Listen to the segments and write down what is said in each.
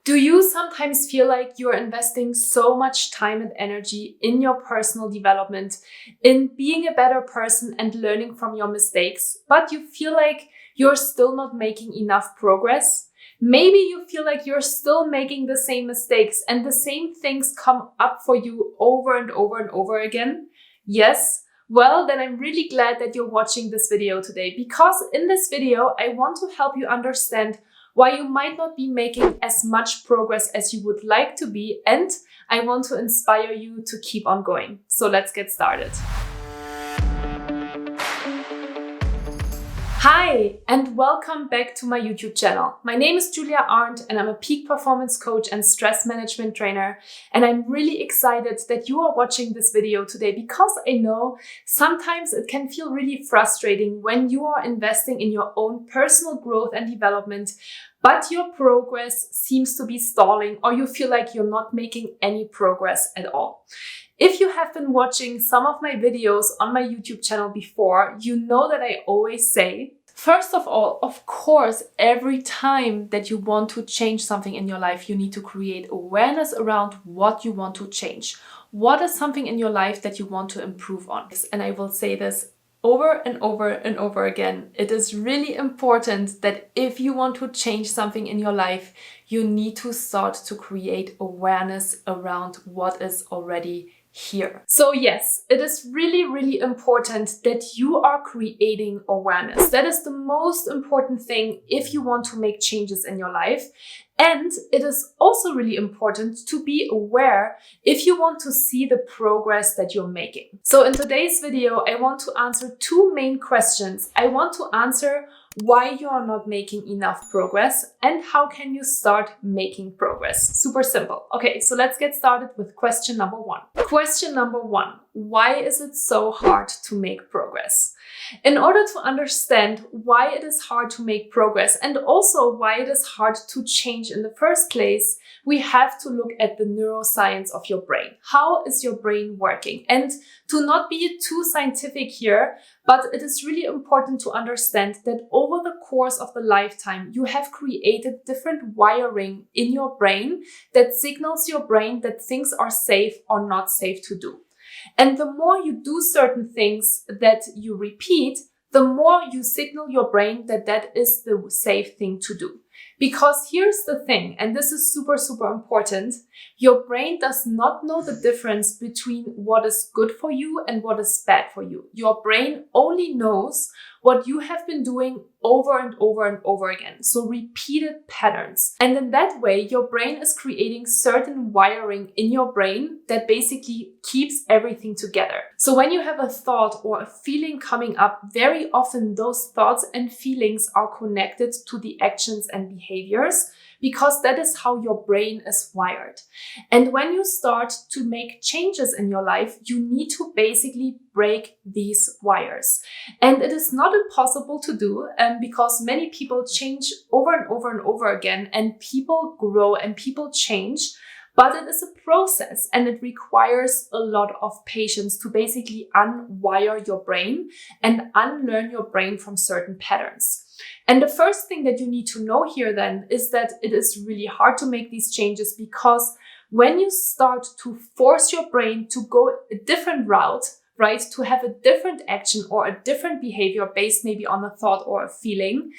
Do you sometimes feel like you're investing so much time and energy in your personal development, in being a better person and learning from your mistakes, but you feel like you're still not making enough progress? Maybe you feel like you're still making the same mistakes and the same things come up for you over and over and over again? Yes? Well, then I'm really glad that you're watching this video today, because in this video, I want to help you understand why you might not be making as much progress as you would like to be, and I want to inspire you to keep on going. So let's get started. Hi, and welcome back to my YouTube channel. My name is Arndt, and I'm a peak performance coach and stress management trainer. And I'm really excited that you are watching this video today, because I know sometimes it can feel really frustrating when you are investing in your own personal growth and development, but your progress seems to be stalling, or you feel like you're not making any progress at all. If you have been watching some of my videos on my YouTube channel before, you know that I always say, first of all, of course, every time that you want to change something in your life, you need to create awareness around what you want to change. What is something in your life that you want to improve on? And I will say this over and over and over again. It is really important that if you want to change something in your life, you need to start to create awareness around what is already here. So yes, it is really, really important that you are creating awareness. That is the most important thing if you want to make changes in your life. And it is also really important to be aware if you want to see the progress that you're making. So in today's video, I want to answer two main questions. I want to answer why you are not making enough progress and how can you start making progress. Super simple. Okay, so let's get started with question number one. Question number one, why is it so hard to make progress? In order to understand why it is hard to make progress and also why it is hard to change in the first place, we have to look at the neuroscience of your brain. How is your brain working? And to not be too scientific here, but it is really important to understand that over the course of the lifetime, you have created different wiring in your brain that signals your brain that things are safe or not safe to do. And the more you do certain things that you repeat, the more you signal your brain that that is the safe thing to do. Because here's the thing, and this is super, super important. Your brain does not know the difference between what is good for you and what is bad for you. Your brain only knows what you have been doing over and over and over again. So repeated patterns. And in that way, your brain is creating certain wiring in your brain that basically keeps everything together. So when you have a thought or a feeling coming up, very often those thoughts and feelings are connected to the actions and behaviors, because that is how your brain is wired. And when you start to make changes in your life, you need to basically break these wires. And it is not impossible to do, because many people change over and over and over again, and people grow and people change. But it is a process and it requires a lot of patience to basically unwire your brain and unlearn your brain from certain patterns. And the first thing that you need to know here then is that it is really hard to make these changes, because when you start to force your brain to go a different route, right, to have a different action or a different behavior based maybe on a thought or a feeling,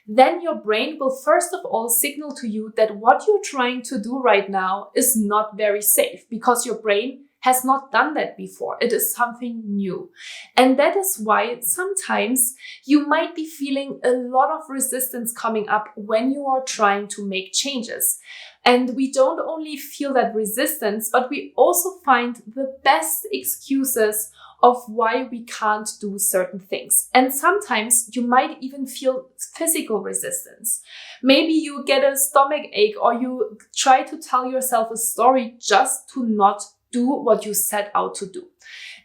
then your brain will first of all signal to you that what you're trying to do right now is not very safe, because your brain has not done that before. It is something new. And that is why sometimes you might be feeling a lot of resistance coming up when you are trying to make changes. And we don't only feel that resistance, but we also find the best excuses of why we can't do certain things. And sometimes you might even feel physical resistance. Maybe you get a stomach ache, or you try to tell yourself a story just to not do what you set out to do.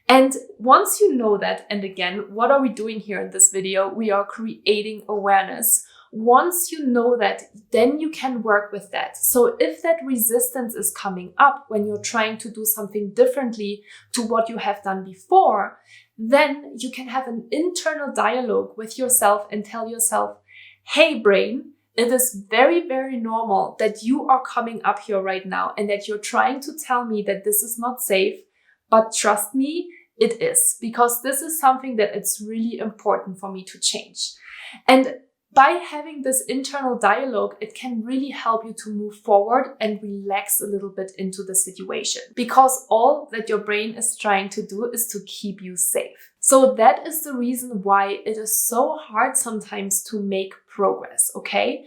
And once you know that, and again, what are we doing here in this video? We are creating awareness. Once you know that, then you can work with that. So if that resistance is coming up when you're trying to do something differently to what you have done before, then you can have an internal dialogue with yourself and tell yourself, hey brain, it is very, very normal that you are coming up here right now and that you're trying to tell me that this is not safe. But trust me, it is, because this is something that it's really important for me to change. And by having this internal dialogue, it can really help you to move forward and relax a little bit into the situation, because all that your brain is trying to do is to keep you safe. So that is the reason why it is so hard sometimes to make progress, okay?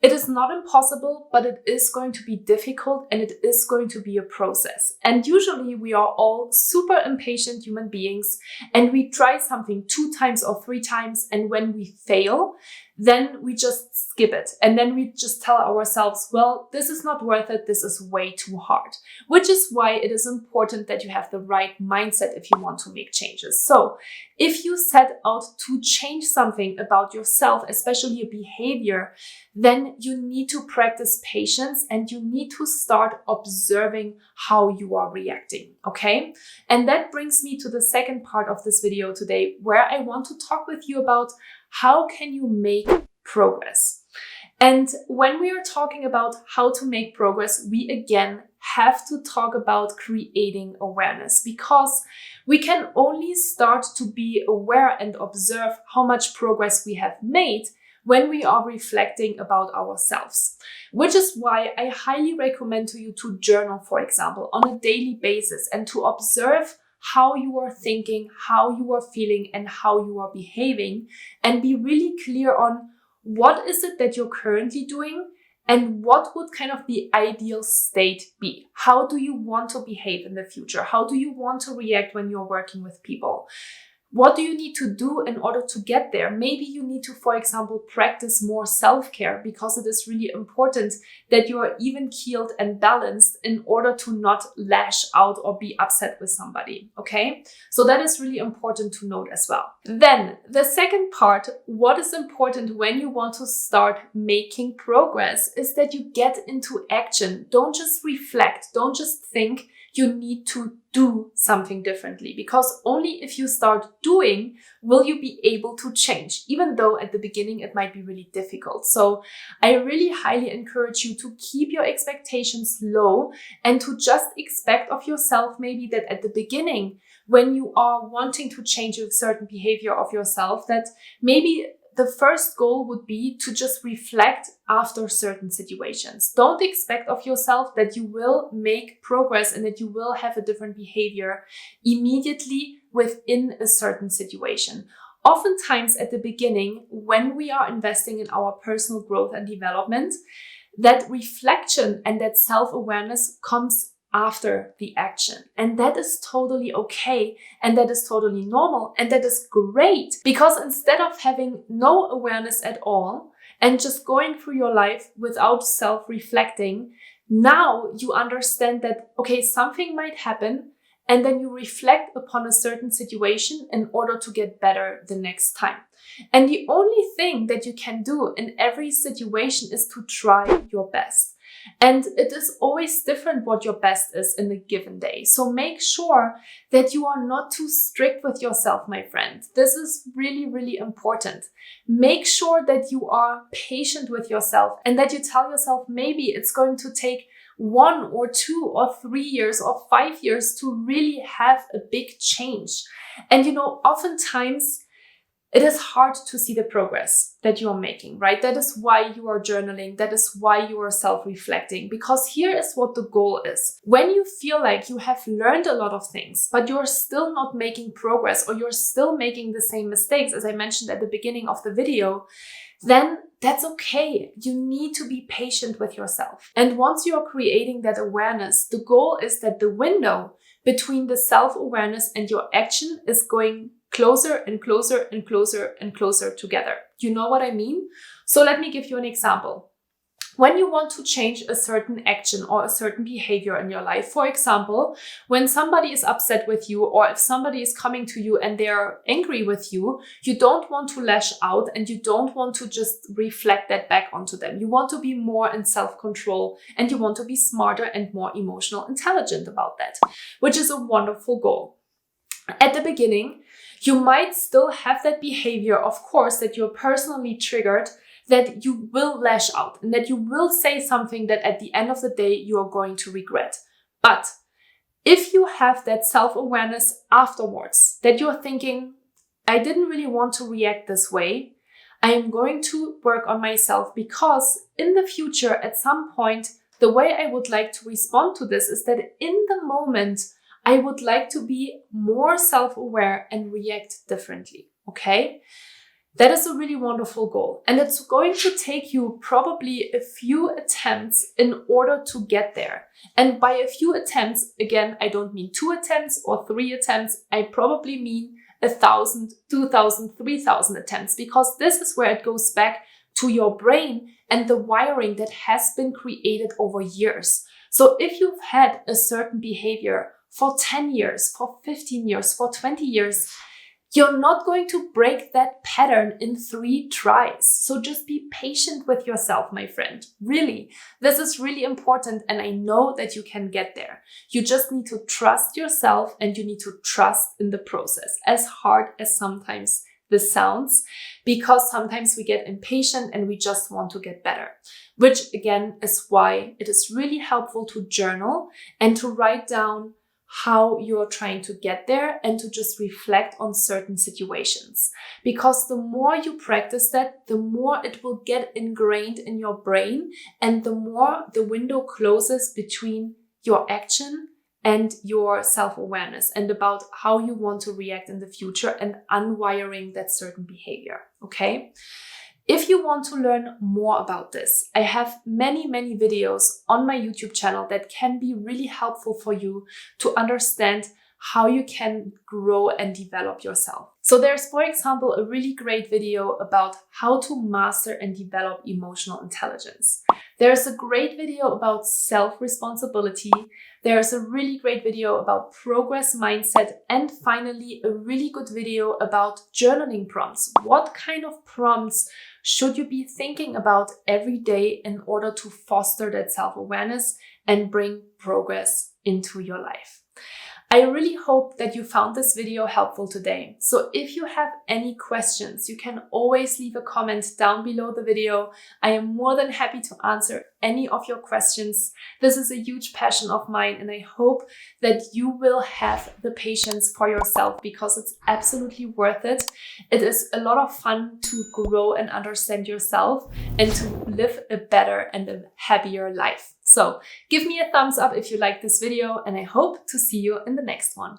It is not impossible, but it is going to be difficult and it is going to be a process. And usually we are all super impatient human beings and we try something 2 times or 3 times, and when we fail, then we just skip it. And then we just tell ourselves, well, this is not worth it. This is way too hard, which is why it is important that you have the right mindset if you want to make changes. So if you set out to change something about yourself, especially a behavior, then you need to practice patience and you need to start observing how you are reacting, okay? And that brings me to the second part of this video today, where I want to talk with you about how can you make progress. And when we are talking about how to make progress, we again have to talk about creating awareness, because we can only start to be aware and observe how much progress we have made when we are reflecting about ourselves, which is why I highly recommend to you to journal, for example, on a daily basis and to observe how you are thinking, how you are feeling, and how you are behaving, and be really clear on what is it that you're currently doing and what would kind of the ideal state be. How do you want to behave in the future? How do you want to react when you're working with people? What do you need to do in order to get there? Maybe you need to, for example, practice more self-care, because it is really important that you are even-keeled and balanced in order to not lash out or be upset with somebody, okay? So that is really important to note as well. Then the second part, what is important when you want to start making progress, is that you get into action. Don't just reflect, don't just think. You need to do something differently, because only if you start doing will you be able to change, even though at the beginning it might be really difficult. So I really highly encourage you to keep your expectations low and to just expect of yourself maybe that at the beginning, when you are wanting to change a certain behavior of yourself, that maybe the first goal would be to just reflect after certain situations. Don't expect of yourself that you will make progress and that you will have a different behavior immediately within a certain situation. Oftentimes at the beginning, when we are investing in our personal growth and development, that reflection and that self-awareness comes after the action. And that is totally okay. And that is totally normal. And that is great, because instead of having no awareness at all and just going through your life without self-reflecting, now you understand that, okay, something might happen, and then you reflect upon a certain situation in order to get better the next time. And the only thing that you can do in every situation is to try your best. And it is always different what your best is in a given day. So make sure that you are not too strict with yourself, my friend. This is really, really important. Make sure that you are patient with yourself and that you tell yourself maybe it's going to take 1 or 2 or 3 years or 5 years to really have a big change. And oftentimes it is hard to see the progress that you are making, right? That is why you are journaling. That is why you are self-reflecting, because here is what the goal is. When you feel like you have learned a lot of things, but you're still not making progress, or you're still making the same mistakes, as I mentioned at the beginning of the video, then that's okay. You need to be patient with yourself. And once you are creating that awareness, the goal is that the window between the self-awareness and your action is going closer and closer and closer and closer together. You know what I mean? So let me give you an example. When you want to change a certain action or a certain behavior in your life, for example, when somebody is upset with you, or if somebody is coming to you and they're angry with you, you don't want to lash out and you don't want to just reflect that back onto them. You want to be more in self-control and you want to be smarter and more emotional intelligent about that, which is a wonderful goal. At the beginning, you might still have that behavior, of course, that you're personally triggered, that you will lash out and that you will say something that at the end of the day you are going to regret. But if you have that self-awareness afterwards, that you're thinking, I didn't really want to react this way, I am going to work on myself, because in the future, at some point, the way I would like to respond to this is that in the moment, I would like to be more self-aware and react differently, okay? That is a really wonderful goal. And it's going to take you probably a few attempts in order to get there. And by a few attempts, again, I don't mean 2 attempts or 3 attempts. I probably mean 1,000, 2,000, 3,000 attempts, because this is where it goes back to your brain and the wiring that has been created over years. So if you've had a certain behavior for 10 years, for 15 years, for 20 years, you're not going to break that pattern in 3 tries. So just be patient with yourself, my friend. Really, this is really important, and I know that you can get there. You just need to trust yourself, and you need to trust in the process, as hard as sometimes this sounds, because sometimes we get impatient and we just want to get better, which again is why it is really helpful to journal and to write down how you're trying to get there and to just reflect on certain situations. Because the more you practice that, the more it will get ingrained in your brain, and the more the window closes between your action and your self-awareness and about how you want to react in the future and unwiring that certain behavior, okay? If you want to learn more about this, I have many videos on my YouTube channel that can be really helpful for you to understand how you can grow and develop yourself. So there's, for example, a really great video about how to master and develop emotional intelligence. There's a great video about self-responsibility. There's a really great video about progress mindset. And finally, a really good video about journaling prompts. What kind of prompts should you be thinking about every day in order to foster that self-awareness and bring progress into your life? I really hope that you found this video helpful today. So if you have any questions, you can always leave a comment down below the video. I am more than happy to answer any of your questions. This is a huge passion of mine, and I hope that you will have the patience for yourself, because it's absolutely worth it. It is a lot of fun to grow and understand yourself and to live a better and a happier life. So give me a thumbs up if you like this video, and I hope to see you in the next one.